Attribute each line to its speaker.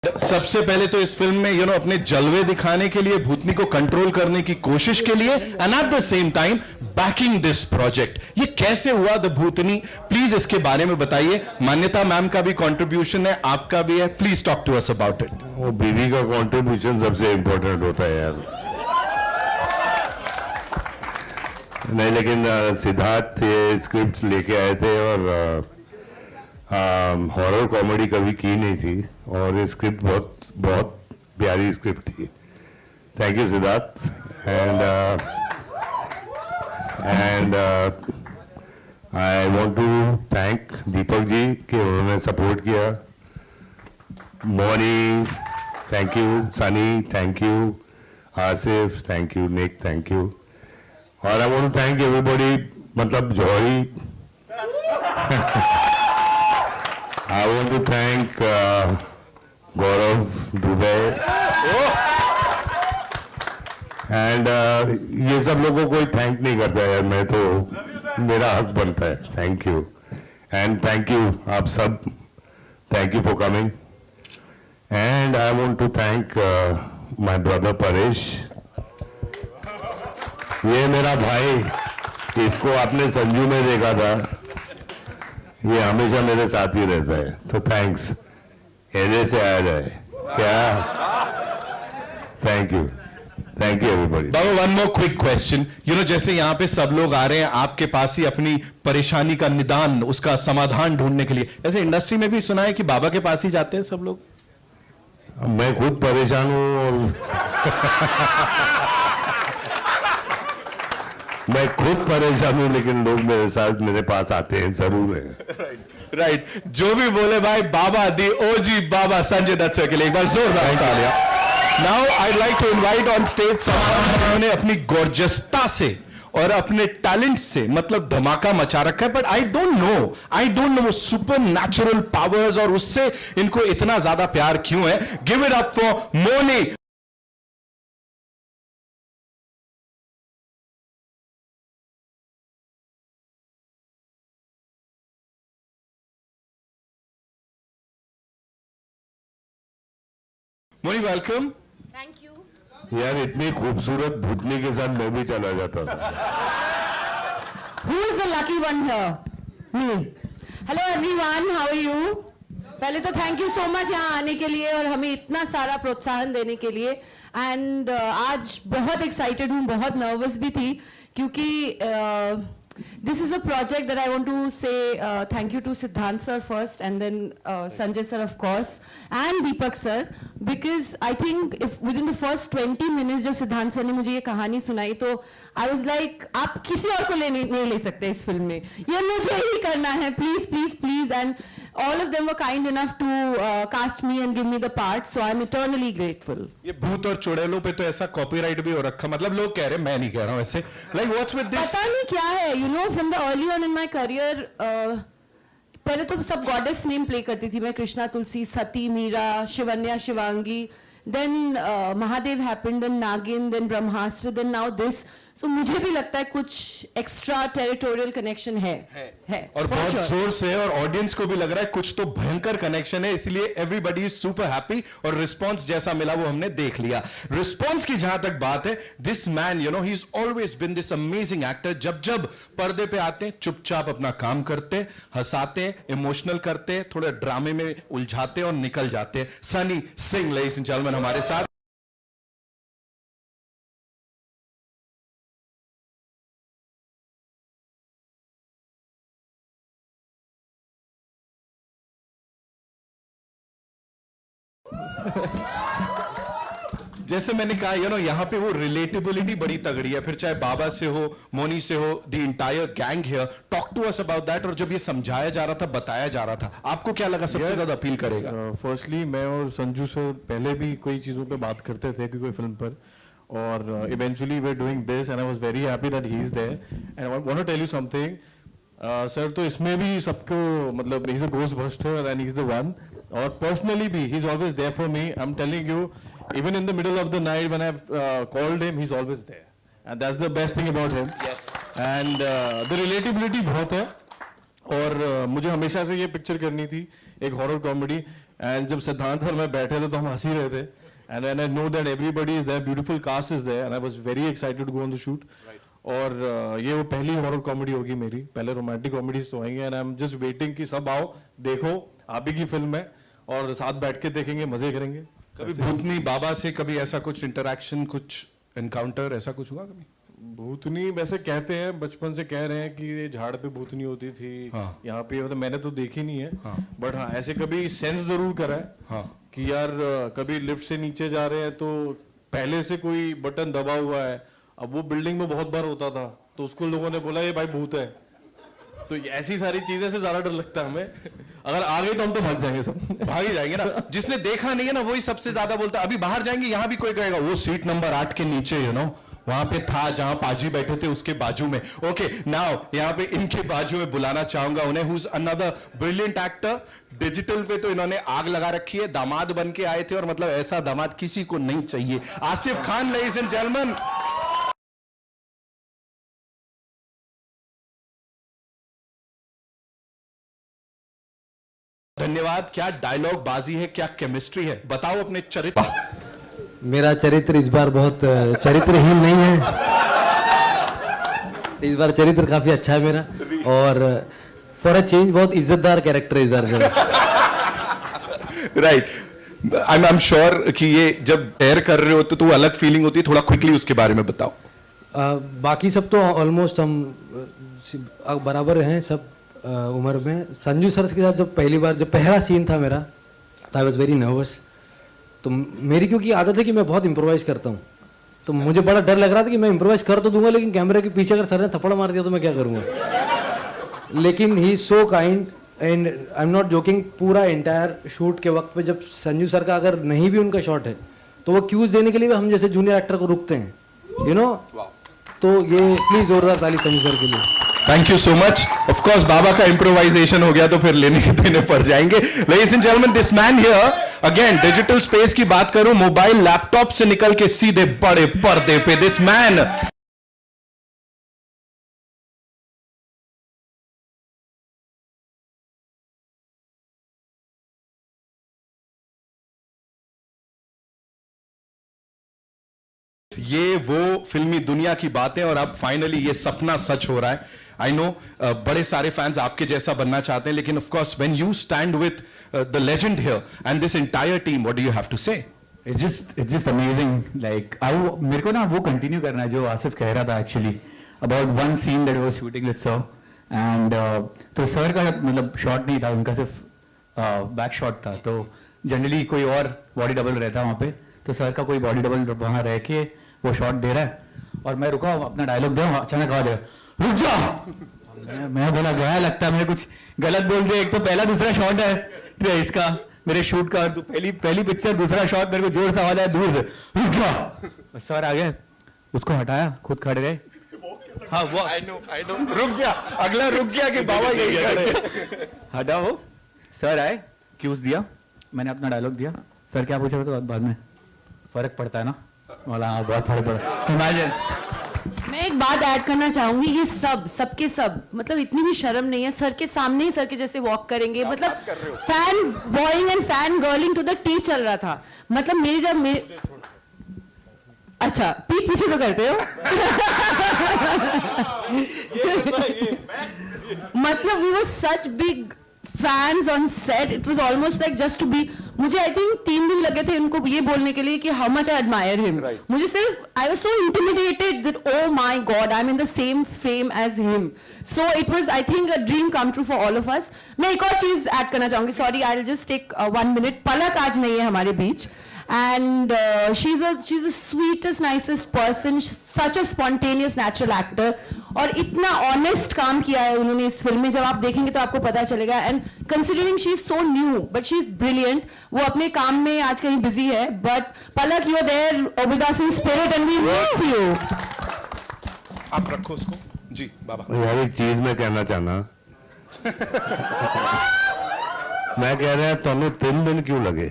Speaker 1: सबसे पहले तो इस फिल्म में अपने जलवे दिखाने के लिए, भूतनी को कंट्रोल करने की कोशिश के लिए, and at the same time banking this project, ये कैसे हुआ द भूतनी? प्लीज इसके बारे में बताइए। मान्यता मैम का भी कंट्रीब्यूशन है, आपका भी है, please talk to us about it.
Speaker 2: वो बीवी का कंट्रीब्यूशन सबसे इंपॉर्टेंट होता है यार। नहीं, लेकिन सिद्धार्थ ये स्क्रिप्ट लेके आए थे और हॉरर कॉमेडी कभी की नहीं थी और ये स्क्रिप्ट बहुत बहुत प्यारी स्क्रिप्ट थी। Thank you Siddharth. And I want to thank Deepak ji कि उन्होंने सपोर्ट किया। Moni thank you, Sunny thank you, Asif thank you, Nick thank you, और I want to thank everybody, मतलब Johri. I want to thank Gaurav Dubey and ये सब लोगों को कोई थैंक नहीं करता यार, मैं तो मेरा हक बनता है। Thank you and thank you आप सब, thank you for coming. And I want to thank my brother Paresh. ये मेरा भाई, इसको आपने संजू में देखा था, ये हमेशा मेरे साथ ही रहता है, तो थैंक्स। एने से आया जाए क्या? Thank you everybody.
Speaker 1: Baba, one more quick question, जैसे यहाँ पे सब लोग आ रहे हैं आपके पास ही अपनी परेशानी का निदान, उसका समाधान ढूंढने के लिए, ऐसे इंडस्ट्री में भी सुना है कि बाबा के पास ही जाते हैं सब लोग?
Speaker 2: मैं खुद परेशान हूँ और मैं खुद परेशान हूं, लेकिन लोग मेरे पास आते हैं जरूर है।
Speaker 1: राइट। जो भी बोले भाई, Baba the OG Baba Sanjay Dutt sir के लिए एक बार जोरदार तालियां। Now I like to invite on stage उन्होंने अपनी गॉर्जियसता से और अपने टैलेंट से मतलब धमाका मचा रखा है, but I don't know super natural powers और उससे इनको इतना ज्यादा प्यार क्यों है। Give it up for Mouni. Mouni, welcome.
Speaker 3: Thank you.
Speaker 2: यार इतनी खूबसूरत भूतनी के साथ मैं भी चला जाता था।
Speaker 3: Who is the lucky one here? Me. Hello everyone, how are you? पहले तो थैंक यू सो मच यहाँ आने के लिए और हमें इतना सारा प्रोत्साहन देने के लिए। एंड आज बहुत एक्साइटेड हूँ, बहुत नर्वस भी थी, क्योंकि this is a project that I want to say thank you to Siddhant sir first, and then Sanjay sir of course, and Deepak sir, because I think if within the first 20 minutes जब सिद्धांत sir ने मुझे ये कहानी सुनाई तो I was like, आप किसी और को नहीं ले सकते इस फिल्म में, ये मुझे ही करना है, please please please. And all of them were kind enough to cast me and give me the part, so I'm eternally grateful.
Speaker 1: ये भूत और चुड़ैलों पे तो ऐसा कॉपीराइट भी हो रखा, मतलब लोग कह रहे हैं, मैं नहीं कह रहा हूं ऐसे, like what's with this?
Speaker 3: पता नहीं क्या है, from the early on in my career, पहले तो सब गॉडेस नेम प्ले करती थी मैं, कृष्णा, तुलसी, सती, Meera, Shivanya, Shivangi, then Mahadev happened, then नागिन, then Brahmastra, then now this. तो मुझे भी लगता है कुछ एक्स्ट्रा टेरिटोरियल कनेक्शन है
Speaker 1: और बहुत जोर से, और ऑडियंस को भी लग रहा है कुछ तो भयंकर कनेक्शन है, इसलिए एवरीबॉडी इज सुपर हैप्पी। और रिस्पांस जैसा मिला वो हमने देख लिया। रिस्पांस की जहां तक बात है, this man he is always been this amazing actor. जब पर्दे पे आते हैं चुपचाप अपना काम करते, हंसाते, इमोशनल करते, थोड़े ड्रामे में उलझाते और निकल जाते। Sunny Singh ladies and gentleman हमारे साथ। जैसे मैंने कहा यहाँ पे वो रिलेटेबिलिटी बड़ी तगड़ी है, फिर चाहे बाबा से हो, मोनी से हो, the entire gang here. Talk to us about that. और जब ये समझाया जा रहा था, बताया जा रहा था, आपको क्या लगा सबसे ज्यादा अपील करेगा?
Speaker 4: फर्स्टली मैं और संजू सर पहले भी कोई चीजों पे बात करते थे कि कोई फिल्म पर, और eventually we are doing this and I was very happy that he is there. And I want to tell you something sir, तो इसमें भी सबको मतलब he is a ghost buster and he is the one, और personally भी he is always there for me. I am telling you, even in the middle of the night when I've called him, he's always there, and that's the best thing about him.
Speaker 1: Yes.
Speaker 4: And the relatability बहुत है, और मुझे हमेशा से ये picture करनी थी, एक हॉरर कॉमेडी, एंड जब सिद्धांत और मैं बैठे थे तो हम हंसी रहे थे, and I know that everybody is there, beautiful cast is there, and I was very excited to go on the shoot. और ये वो पहली हॉरर कॉमेडी होगी मेरी, पहले रोमांटिक कॉमेडीज तो आएंगे, and I am just waiting कि सब आओ, देखो, आप ही की फिल्म है, और साथ बैठ के देखेंगे, मजे करेंगे.
Speaker 1: कभी भूतनी बाबा से कभी ऐसा कुछ इंटरेक्शन, कुछ एनकाउंटर ऐसा कुछ हुआ कभी?
Speaker 4: भूतनी वैसे कहते हैं, बचपन से कह रहे हैं कि ये झाड़ पे भूतनी होती थी.
Speaker 1: हाँ.
Speaker 4: यहाँ पे मतलब मैंने तो देखी नहीं है,
Speaker 1: हाँ.
Speaker 4: बट हाँ ऐसे कभी सेंस जरूर करा है.
Speaker 1: हाँ.
Speaker 4: कि यार कभी लिफ्ट से नीचे जा रहे हैं तो पहले से कोई बटन दबा हुआ है, अब वो बिल्डिंग में बहुत बार होता था, तो उसको लोगों ने बोला ये भाई भूत है. तो ऐसी सारी चीजें से ज्यादा डर लगता है हमें. अगर आ गई तो हम तो भाग जाएंगे, सब
Speaker 1: भाग ही जाएंगे ना. जिसने देखा नहीं है ना वही सबसे ज्यादा बोलता है. अभी बाहर जाएंगे, यहाँ भी कोई कहेगा वो सीट नंबर 8 के नीचे, वहां पे था जहां पाजी बैठे थे उसके बाजू में. ओके, नाउ यहाँ पे इनके बाजू में बुलाना चाहूंगा उन्हें, who is another brilliant actor. Digital पे तो इन्होंने आग लगा रखी है, दामाद बन के आए थे, और मतलब ऐसा दामाद किसी को नहीं चाहिए. Asif Khan, ladies and gentleman. धन्यवाद. क्या डायलॉग बाजी है, क्या केमिस्ट्री है. बताओ अपने चरित्र.
Speaker 5: मेरा चरित्र इस बार बहुत चरित्रहीन नहीं है. इस बार चरित्र काफी अच्छा है मेरा, और फॉर अ चेंज बहुत इज्जतदार कैरेक्टर है इस बार मेरा.
Speaker 1: राइट. आई एम श्योर कि ये जब एयर कर रहे हो तो अलग फीलिंग होती है. थोड़ा क्विकली उसके बारे में बताओ.
Speaker 5: बाकी सब तो ऑलमोस्ट हम बराबर हैं सब उम्र में. संजू सर के साथ जब पहला सीन था मेरा, तो आई वॉज वेरी नर्वस. तो मेरी क्योंकि आदत है कि मैं बहुत इम्प्रोवाइज करता हूँ, तो मुझे बड़ा डर लग रहा था कि मैं इम्प्रोवाइज कर तो दूंगा, लेकिन कैमरे के पीछे अगर सर ने थप्पड़ मार दिया तो मैं क्या करूँगा. लेकिन he so kind, and I am not joking. पूरा एंटायर शूट के वक्त पे जब संजू सर का अगर नहीं भी उनका शॉट है तो वो क्यूज देने के लिए भी हम जैसे जूनियर एक्टर को रुकते हैं, तो ये प्लीज जोरदार ताली संजू सर के लिए.
Speaker 1: Thank you so much. Of course Baba का इम्प्रोवाइजेशन हो गया तो फिर लेने के देने पड़ जाएंगे. Ladies and gentleman, this man here again, digital space की बात करूं, मोबाइल लैपटॉप से निकल के सीधे बड़े पर्दे पे, दिस मैन ये वो फिल्मी दुनिया की बातें, और अब फाइनली ये सपना सच हो रहा है. आई नो बड़े सारे फैंस आपके जैसा बनना चाहते हैं, लेकिन of course when you stand with the legend here and this entire team, what do you have to say?
Speaker 6: It's just amazing. Like मेरे को ना वो कंटिन्यू करना है जो आसिफ कह रहा था actually about one seen that was shooting with sir. And तो सर का मतलब शॉट नहीं था, उनका सिर्फ बैक शॉट था. तो जनरली कोई और बॉडी डबल रहता वहाँ पे, तो सर का कोई बॉडी डबल वहाँ रह के वो शॉट दे रहा है, और मैं रुका अपना डायलॉग दे, अचानक आवाज आया रुक जा. मैं बोला गया लगता है मैंने कुछ गलत बोल दिया. एक तो पहला दूसरा शॉट है इसका मेरे शूट का, पहली पिक्चर दूसरा शॉट, मेरे को जोर से आवाज आया दूर से रुक जा. सर आ गए, उसको हटाया, खुद खड़े गए. हाँ वो
Speaker 1: आई नो रुक गया, अगला रुक गया कि बाबा यही खड़े.
Speaker 6: हटा वो. सर आए, क्यूज दिया, मैंने अपना डायलॉग दिया. सर क्या पूछा तो बाद में फर्क पड़ता है ना. बोला हाँ बहुत फर्क पड़ा. इमेजिन.
Speaker 3: मैं एक बात ऐड करना चाहूंगी, ये सबके सब मतलब इतनी भी शर्म नहीं है, सर के सामने ही सर के जैसे वॉक करेंगे. मतलब fan boying and fan girling to the T चल रहा था. मतलब मेरी जब अच्छा पीठ पीछे तो करते हो. मतलब we were such big fans on set. It was almost like just to be. मुझे I think 3 दिन लगे थे इनको ये बोलने के लिए कि how much I admire him. मुझे सिर्फ I was so intimidated that oh my God I'm in the same fame as him. So it was I think a dream come true for all of us. मैं एक और चीज add करना चाहूंगी. Sorry, I'll just take 1 minute. पलक आज नहीं है हमारे बीच. And she's the sweetest, nicest person, such a spontaneous, natural actor. और इतना ऑनेस्ट काम किया है उन्होंने इस फिल्म में, जब आप देखेंगे तो आपको पता चलेगा. And considering she is so new but she is brilliant. वो अपने काम में आज कहीं बिजी है, but Palak you are there with us in spirit and we miss you.
Speaker 1: आप रखो उसको जी बाबा.
Speaker 2: यार एक चीज मैं कहना चाहना मैं कह रहा तनु 3 दिन क्यों लगे.